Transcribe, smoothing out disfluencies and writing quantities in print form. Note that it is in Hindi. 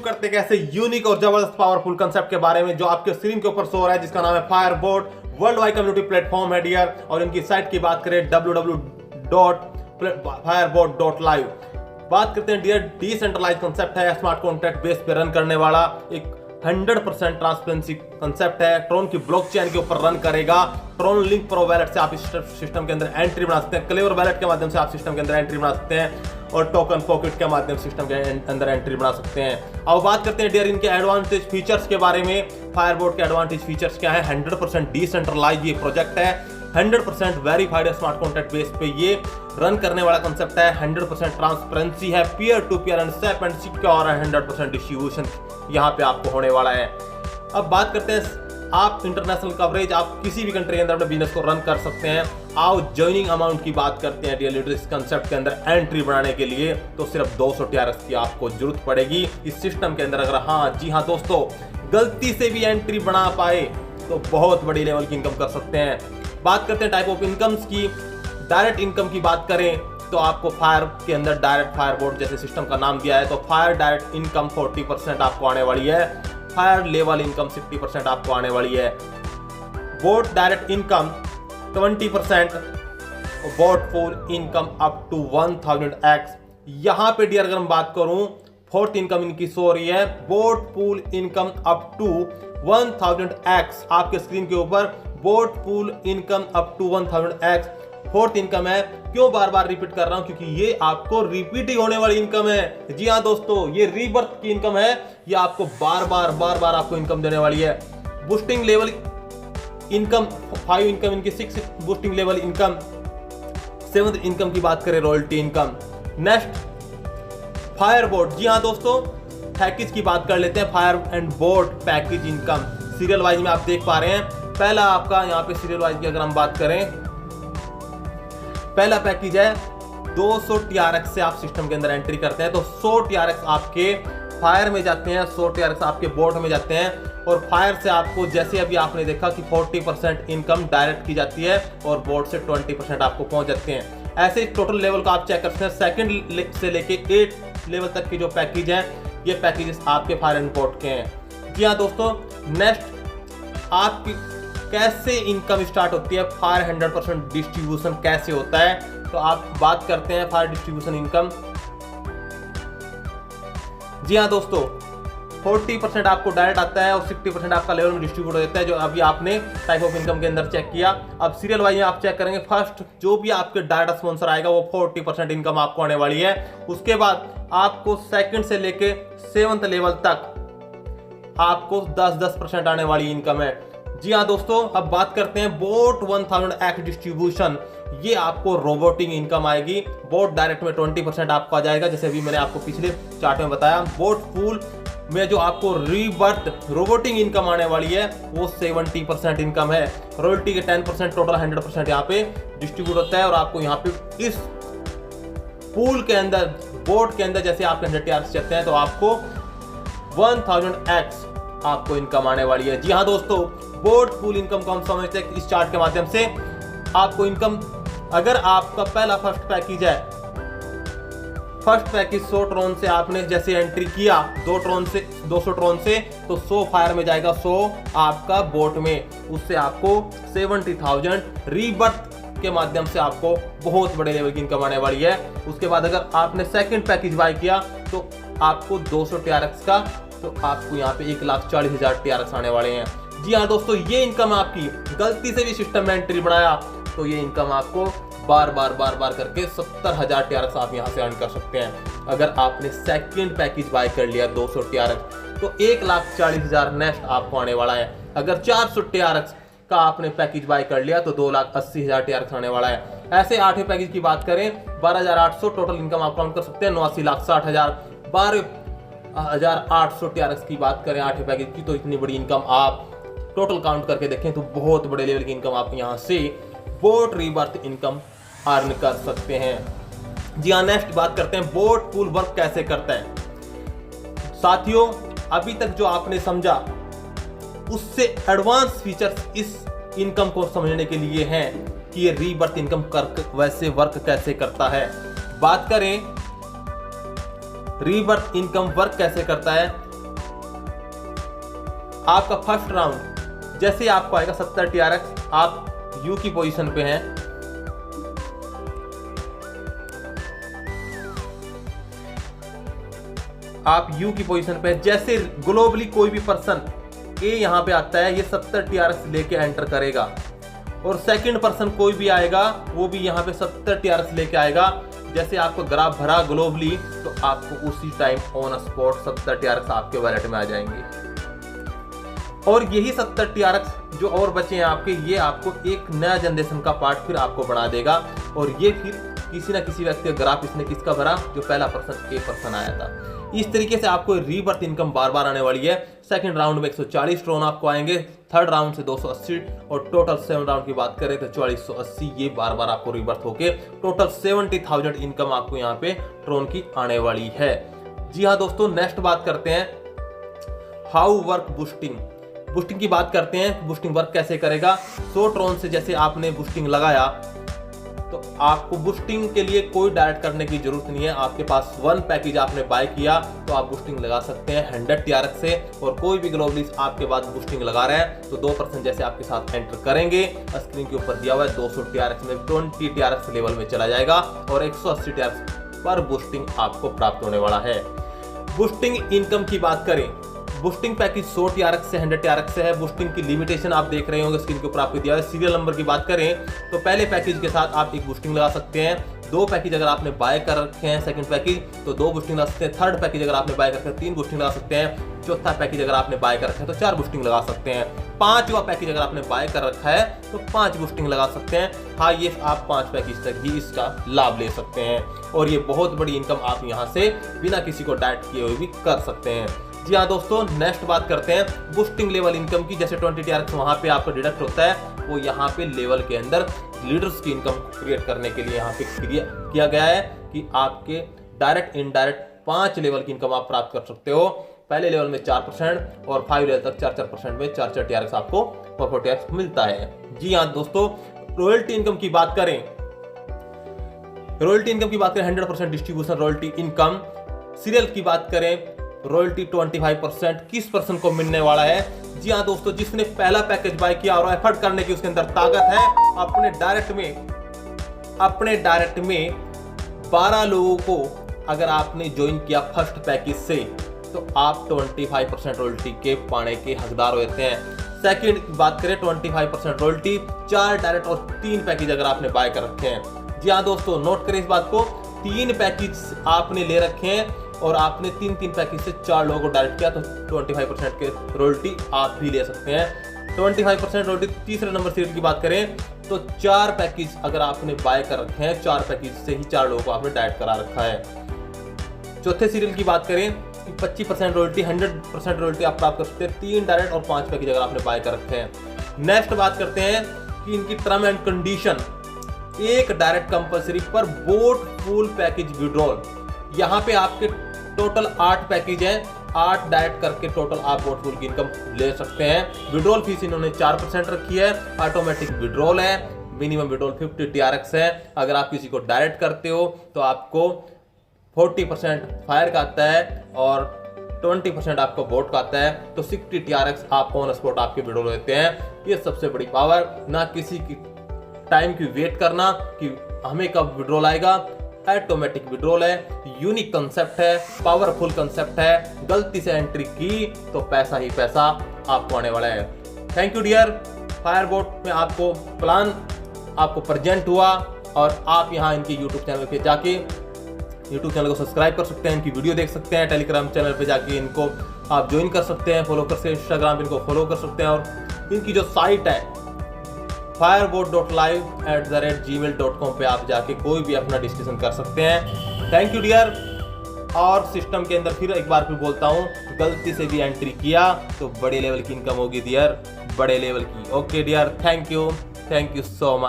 करते हैं ऐसे यूनिक और जबरदस्त पावरफुल कंसेप्ट के बारे में जो आपके स्क्रीन के ऊपर शो रहा है, जिसका नाम है Fire-Boltt. World wide community platform है डियर, और इनकी साइट की बात करें www.firebot.live। बात करते हैं डियर, डिसेंट्रलाइज कंसेप्ट है, स्मार्ट कॉन्ट्रैक्ट बेस पे रन करने वाला एक 100% ट्रांसपेरेंसी कंसेप्ट है। ट्रोन की ब्लॉकचेन के ऊपर रन करेगा। ट्रोन लिंक प्रो वैलेट से आप इस सिस्टम के अंदर एंट्री बना सकते हैं। क्लेवर वैलेट के माध्यम से आप सिस्टम के अंदर एंट्री बना सकते हैं, और टोकन पॉकेट के माध्यम से सिस्टम के अंदर एंट्री बना सकते हैं। अब बात करते हैं डियर इनके एडवांटेज फीचर्स के बारे में। फायरबोट के एडवांटेज फीचर्स क्या है? 100% डिसेंट्रलाइज ये प्रोजेक्ट है, 100% वेरीफाइड स्मार्ट कॉन्ट्रैक्ट बेस पे ये रन करने वाला कंसेप्ट है। 100% ट्रांसपेरेंसी है, peer to peer and safe and secure, 100% distribution यहाँ पे आपको होने वाला है। अब बात करते हैं आप इंटरनेशनल कवरेज, आप किसी भी कंट्री के अंदर अपने बिजनेस को रन कर सकते हैं। आओ ज्वाइनिंग अमाउंट की बात करते हैं डियर, इस कंसेप्ट के अंदर एंट्री बनाने के लिए तो सिर्फ 200 TRX की आपको जरूरत पड़ेगी इस सिस्टम के अंदर। अगर जी हाँ दोस्तों, गलती से भी एंट्री बना पाए तो बहुत बड़ी लेवल की इनकम कर सकते हैं। बात करते हैं टाइप ऑफ इनकम्स की। डायरेक्ट इनकम की बात करें तो आपको फायर के अंदर डायरेक्ट फायरबोट जैसे सिस्टम का नाम दिया है, तो फायर डायरेक्ट इनकम 40% आपको आने वाली है। फायर लेवल इनकम 60% आपको आने वाली है। Bot direct income 20%, bot pool income up to 1000x। यहां पे डियर अगर मैं बात करूं, फोर्थ इनकम इनकी सो रही है, bot pool income up to 1000x। आपके स्क्रीन के ऊपर bot pool income up to 1000x fourth income है। क्यों बार बार रिपीट कर रहा हूं? क्योंकि ये आपको रिपीट ही होने वाली इनकम है। जी हाँ दोस्तों, ये रीबर्थ की इनकम है, ये आपको बार बार आपको इनकम देने वाली है। बूस्टिंग लेवल इनकम 5 इनकम इनकी, 6 boosting level income, 7th income की बात करें रॉयल्टी इनकम। नेक्स्ट फायरबोट। जी हाँ दोस्तों, पैकेज की बात कर लेते हैं। Fire and boat package income serial wise में आप देख पा रहे हैं। पहला आपका यहाँ पे सीरियल वाइज की अगर हम बात करें, पहला पैकेज है 200 TRX से आप सिस्टम के अंदर एंट्री करते हैं तो 100 TRX आपके फायर में जाते हैं, 100 TRX आपके बोट में जाते हैं। और फायर से आपको जैसे अभी आपने देखा कि 40% इनकम डायरेक्ट की जाती है और बोट से 20% आपको पहुंच जाते हैं। ऐसे टोटल लेवल को आप चेक कर सकते हैं। सेकंड से लेके 8 लेवल तक की जो पैकेज है, ये पैकेजेस आपके फायर एंड बोट के हैं। जी हाँ दोस्तों, नेक्स्ट आपकी कैसे इनकम स्टार्ट होती है, फायर 100% डिस्ट्रीब्यूशन कैसे होता है, तो आप बात करते हैं फायर डिस्ट्रीब्यूशन इनकम। जी हाँ दोस्तों, 40% आपको डायरेक्ट आता है और 60% आपका लेवल में डिस्ट्रीब्यूट हो जाता है, जो अभी आपने टाइप ऑफ इनकम के अंदर चेक किया। अब सीरियल वाइज आप चेक करेंगे, फर्स्ट जो भी आपके डायरेक्ट स्पॉन्सर आएगा वो 40% इनकम आपको आने वाली है। उसके बाद आपको सेकंड से लेके 7th लेवल तक आपको 10% आने वाली इनकम है। जी हाँ दोस्तों, अब बात करते हैं बोट 1000x डिस्ट्रीब्यूशन। ये आपको रोबोटिंग इनकम आएगी। बोट डायरेक्ट में 20% आपको आ जाएगा, जैसे अभी मैंने आपको पिछले चार्ट में बताया। बोट पूल में जो आपको रीबर्थ रोबोटिंग इनकम आने वाली है वो 70% इनकम है। रॉयल्टी के 10%, टोटल 100% यहाँ पे डिस्ट्रीब्यूट होता है। और आपको यहाँ पे इस पूल के अंदर, बोट के अंदर जैसे आप 100 TRX चलते हैं तो आपको 1000x आपको इनकम आने वाली है। जी हाँ दोस्तों, बोट पूल इनकम को हम समझते हैं इस चार्ट के माध्यम से। आपको इनकम, अगर आपका पहला फर्स्ट पैकेज है, फर्स्ट पैकेज 100 ट्रोन से आपने जैसे एंट्री किया, 200 ट्रोन से तो 100 फायर में जाएगा, 100 आपका बोट में, उससे आपको 70,000 रीबर्थ के माध्यम से आपको बहुत बड़े लेवल की इनकम आने वाली है। उसके बाद अगर आपने सेकंड पैकेज बाय किया तो आपको 200 TRX का, तो आपको यहाँ पे 1,40,000 TRX आने वाले हैं। जी हाँ दोस्तों, ये इनकम आपकी गलती से भी सिस्टम में एंट्री बनाया तो ये इनकम आपको बार बार करके 70,000 TRX आप यहाँ से अर्न कर सकते हैं। अगर आपने सेकंड पैकेज बाय कर लिया 200 TRX तो 1,40,000 नेक्स्ट आपको आने वाला है। अगर 400 TRX का आपने पैकेज बाय कर लिया तो 2,80,000 TRX आने वाला है। ऐसे 8वें पैकेज की बात करें, 12,800 टोटल इनकम आप काउंट कर सकते हैं। 89,60,000, 12,800 TRX की बात करें 8वें पैकेज की, तो इतनी बड़ी इनकम आप टोटल काउंट करके देखें तो बहुत बड़े लेवल की इनकम आप यहाँ से बोट रीबर्थ इनकम अर्न कर सकते हैं। जी हाँ, नेक्स्ट बात करते हैं बोट पूल वर्क कैसे करता है। साथियों, अभी तक जो आपने समझा उससे एडवांस फीचर्स इस इनकम को समझने के लिए हैं कि ये रीबर्थ इनकम वैसे वर्क कैसे करता है। बात करें रीबर्थ इनकम वर्क कैसे करता है, आपका फर्स्ट राउंड जैसे आपको आएगा 70 TRX, आप यू की पोजीशन पे हैं, आप यू की पोजीशन पे जैसे ग्लोबली कोई भी पर्सन ए यहां पे आता है, ये 70 TRX लेके एंटर करेगा, और सेकंड पर्सन कोई भी आएगा वो भी यहां पे 70 TRX लेके आएगा। जैसे आपको ग्राफ भरा ग्लोबली, तो आपको उसी टाइम ऑन स्पॉट 70 TRX आपके वॉलेट में आ जाएंगे। और यही 70 TRX जो और बचे हैं आपके, ये आपको एक नया जनरेशन का पार्ट फिर आपको बना देगा, और ये फिर किसी ना किसी व्यक्ति का ग्राफ इसने किसका भरा, जो पहला पर्सन ए पर्सन आया था। इस तरीके से आपको रीबर्थ इनकम बार बार आने वाली है। सेकंड राउंड में 140 ट्रोन आपको आएंगे, थर्ड राउंड से 280, और टोटल 7 राउंड की बात करें तो 4480, ये बार बार आपको रीबर्थ होके टोटल 70,000 इनकम आपको यहाँ पे ट्रोन की आने वाली है। जी हाँ दोस्तों, नेक्स्ट बात करते हैं हाउ वर्क बूस्टिंग। बूस्टिंग की बात करते हैं, बूस्टिंग वर्क कैसे करेगा। 100 ट्रोन से जैसे आपने बूस्टिंग लगाया, तो आपको बूस्टिंग के लिए कोई डायरेक्ट करने की जरूरत नहीं है। आपके पास 1 पैकेज आपने बाय किया तो आप बूस्टिंग लगा सकते हैं 100 TRX से, और कोई भी ग्लोबली आपके बाद बूस्टिंग लगा रहे हैं तो 2% जैसे आपके साथ एंटर करेंगे, स्क्रीन के ऊपर दिया हुआ है 200 TRX में 20 TRX लेवल में चला जाएगा, और 180 TRX पर बूस्टिंग आपको प्राप्त होने वाला है। बूस्टिंग इनकम की बात करें, बूस्टिंग पैकेज 100 TRX से 100 TRX से है। बूस्टिंग की लिमिटेशन आप देख रहे होंगे स्क्रीन के ऊपर आपको दिया है। सीरियल नंबर की बात करें तो पहले पैकेज के साथ आप एक बूस्टिंग लगा सकते हैं, 2 पैकेज अगर आपने बाय कर रखे हैं सेकंड पैकेज तो 2 बूस्टिंग लगा सकते हैं, थर्ड पैकेज अगर आपने बाय कर रखे हैं 3 बूस्टिंग लगा सकते हैं, चौथा पैकेज अगर आपने बाय कर रखा है तो 4 बूस्टिंग लगा सकते हैं, 5वां पैकेज अगर आपने बाय कर रखा है तो 5 बूस्टिंग लगा सकते हैं। हाँ, ये आप 5 पैकेज तक ही इसका लाभ ले सकते हैं, और ये बहुत बड़ी इनकम आप यहाँ से बिना किसी को डायरेक्ट किए हुए भी कर सकते हैं। जी हाँ दोस्तों, नेक्स्ट बात करते हैं बूस्टिंग लेवल इनकम की। जैसे 20 TRX वहां पे आपको डिडक्ट होता है, वो यहाँ पे लेवल के अंदर लीडर्स की इनकम क्रिएट करने के लिए यहाँ पे किया गया है कि आपके डायरेक्ट इनडायरेक्ट 5 लेवल की इनकम आप प्राप्त कर सकते हो। पहले लेवल में 4% और 5 लेवल तक 4% में 4 TRX आपको 4 TRX मिलता है। जी हाँ दोस्तों, रॉयल्टी इनकम की बात करें, रॉयल्टी इनकम की बात करें 100% डिस्ट्रीब्यूशन रॉयल्टी इनकम। सीरियल की बात करें, रॉयल्टी 25% किस पर्सन को मिलने वाला है। जी हाँ दोस्तों, जिसने पहला पैकेज बाय किया और एफर्ट करने की उसके अंदर ताकत है, अपने डायरेक्ट में 12 लोगों को अगर आपने ज्वाइन किया फर्स्ट पैकेज से, तो आप 25% रॉयल्टी के पाने के हकदार होते हैं। सेकंड की बात करें 25% रॉयल्टी 4 डायरेक्ट और 3 पैकेज अगर आपने बाय कर रखे हैं। जी हाँ दोस्तों, नोट करें इस बात को, 3 पैकेज आपने ले रखे हैं और आपने 3 पैकेज से 4 लोगों को डायरेक्ट किया, तो 25% के रॉयल्टी आप भी ले सकते हैं। 25% रॉयल्टी। तीसरे नंबर सीरियल की बात करें तो 4 पैकेज अगर आपने बाय कर रखे हैं, 4 पैकेज से ही 4 लोगों को आपने डायरेक्ट करा रखा है। चौथे सीरियल की बात करें कि 25% रॉयल्टी 100% रॉयल्टी आप प्राप्त कर सकते हैं, 3 डायरेक्ट और 5 पैकेज अगर आपने बाय कर रखे हैं। नेक्स्ट बात करते हैं कि इनकी term and condition, 1 direct compulsory पर बोट फुल पैकेज विड्रॉल। यहाँ पे आपके टोटल 8 पैकेज हैं, 8 डायरेक्ट करके टोटल आप बोट फुल की इनकम ले सकते हैं। विड्रॉल फीस इन्होंने 4% रखी है, ऑटोमेटिक विड्रॉल है, मिनिमम विड्रॉल 50 TRX है। अगर आप किसी को डायरेक्ट करते हो तो आपको 40% फायर का आता है और 20% आपको बोट का आता है, तो 60 TRX आप ऑन स्पॉट आपके विड्रॉल होते हैं। ये सबसे बड़ी पावर, ना किसी की टाइम की वेट करना कि हमें कब विड्रॉल आएगा, ऑटोमेटिक विड्रॉल है, यूनिक कंसेप्ट है, पावरफुल कंसेप्ट है। गलती से एंट्री की तो पैसा ही पैसा आपको आने वाला है। Thank you dear. फायरबोट में आपको प्लान आपको प्रेजेंट हुआ, और आप यहाँ इनके यूट्यूब चैनल पे जाके यूट्यूब चैनल को सब्सक्राइब कर सकते हैं, इनकी वीडियो देख सकते हैं। टेलीग्राम चैनल पे जाके इनको आप ज्वाइन कर सकते हैं, फॉलो कर सकते हैं, इंस्टाग्राम पे इनको फॉलो कर सकते हैं, और इनकी जो साइट है firebot.live@gmail.com पे आप जाके कोई भी अपना डिस्कशन कर सकते हैं। Thank you dear. और सिस्टम के अंदर फिर एक बार फिर बोलता हूँ, गलती से भी एंट्री किया तो बड़े लेवल की इनकम होगी डियर, बड़े लेवल की। Okay dear, thank you so much.